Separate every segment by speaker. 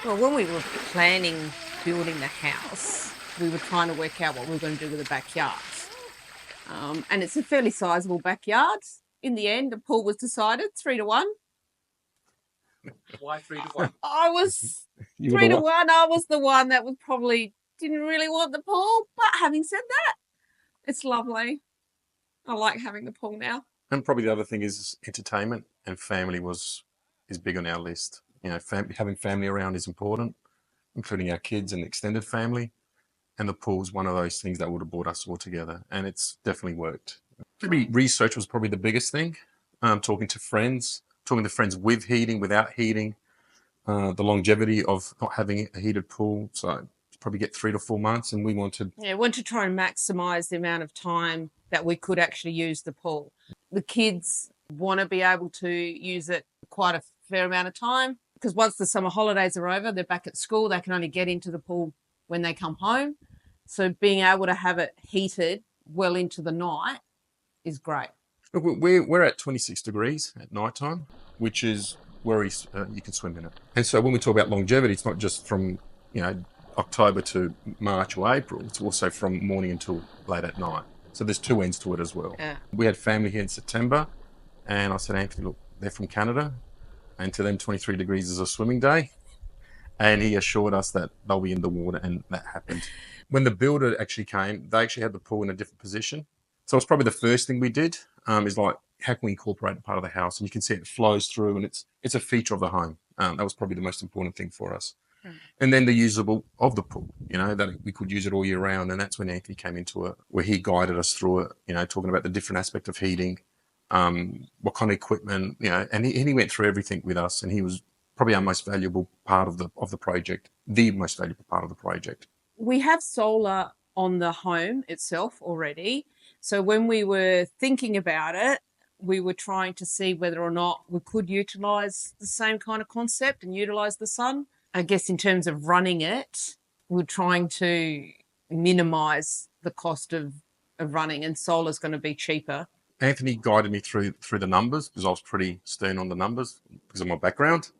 Speaker 1: Well, when we were planning building the house, we were trying to work out what we were going to do with the backyard. And it's a fairly sizable backyard. In the end, the pool was decided 3-1.
Speaker 2: Why 3-1?
Speaker 1: I was
Speaker 3: You were
Speaker 1: 3
Speaker 3: the
Speaker 1: to
Speaker 3: one.
Speaker 1: 1. I was the one that was probably didn't really want the pool. But having said that, it's lovely. I like having the pool now.
Speaker 3: And probably the other thing is entertainment, and family is big on our list. You know, having family around is important, including our kids and extended family. And the pool's one of those things that would have brought us all together, and it's definitely worked. Maybe research was probably the biggest thing. Talking to friends with heating, without heating, the longevity of not having a heated pool. So probably get 3 to 4 months, and we wanted.
Speaker 1: Yeah, we want to try and maximise the amount of time that we could actually use the pool. The kids want to be able to use it quite a fair amount of time because once the summer holidays are over, they're back at school. They can only get into the pool when they come home. So being able to have it heated well into the night is great.
Speaker 3: Look, we're at 26 degrees at night time, which is where you can swim in it. And so when we talk about longevity, it's not just from October to March or April. It's also from morning until late at night. So there's two ends to it as well.
Speaker 1: Yeah.
Speaker 3: We had family here in September, and I said, Anthony, look, they're from Canada, and to them 23 degrees is a swimming day. And he assured us that they'll be in the water, and that happened. When the builder actually came, they actually had the pool in a different position. So it's probably the first thing we did, is like, how can we incorporate a part of the house? And you can see it flows through, and it's a feature of the home. That was probably the most important thing for us. And then the usable of the pool, that we could use it all year round. And that's when Anthony came into it, where he guided us through it, talking about the different aspect of heating, what kind of equipment, and he went through everything with us, and he was probably our most valuable part of the project, the most valuable part of the project.
Speaker 1: We have solar on the home itself already. So when we were thinking about it, we were trying to see whether or not we could utilise the same kind of concept and utilise the sun. I guess in terms of running it, we're trying to minimise the cost of running, and solar's going to be cheaper.
Speaker 3: Anthony guided me through the numbers because I was pretty stern on the numbers because of my background.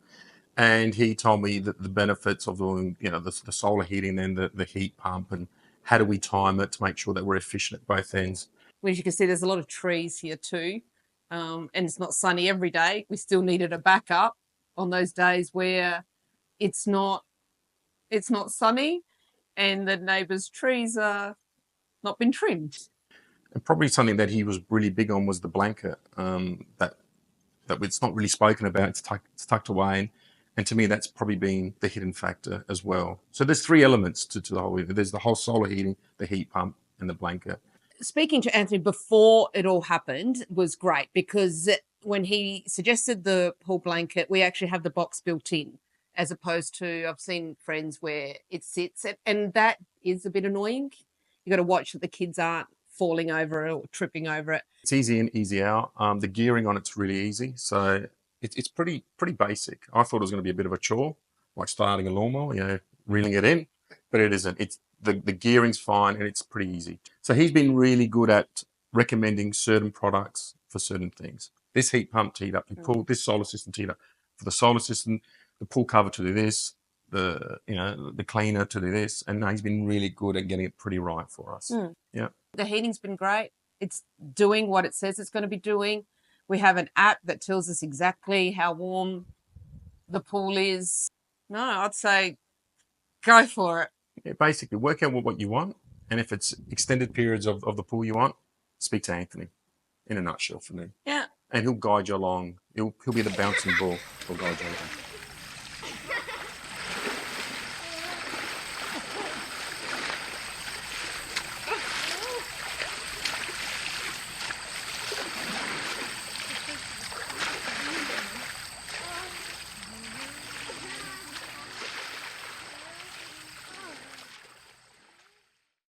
Speaker 3: And he told me that the benefits of doing, the solar heating and the heat pump, and how do we time it to make sure that we're efficient at both ends.
Speaker 1: As you can see, there's a lot of trees here too. And it's not sunny every day. We still needed a backup on those days where it's not sunny and the neighbours' trees are not been trimmed.
Speaker 3: And probably something that he was really big on was the blanket, that it's not really spoken about. It's tucked away. And to me, that's probably been the hidden factor as well. So there's 3 elements to the whole. There's the whole solar heating, the heat pump, and the blanket. Speaking
Speaker 1: to Anthony before it all happened was great because when he suggested the pool blanket, we actually have the box built in, as opposed to I've seen friends where it sits, and that is a bit annoying. You got to watch that the kids aren't falling over it or tripping over it.
Speaker 3: It's easy in, easy out. The gearing on it's really easy, so it's pretty basic. I thought it was going to be a bit of a chore, like starting a lawnmower, reeling it in, but it isn't. It's the gearing's fine and it's pretty easy. So he's been really good at recommending certain products for certain things. This heat pump to heat up your pool, this solar system to heat up. For the solar system, the pool cover to do this, the cleaner to do this, and he's been really good at getting it pretty right for us. Yeah.
Speaker 1: The heating's been great. It's doing what it says it's going to be doing. We have an app that tells us exactly how warm the pool is. No, I'd say go for it.
Speaker 3: Yeah, basically, work out what you want, and if it's extended periods of the pool you want, speak to Anthony, in a nutshell for me.
Speaker 1: Yeah.
Speaker 3: And he'll guide you along. He'll be the bouncing ball. He'll guide you along.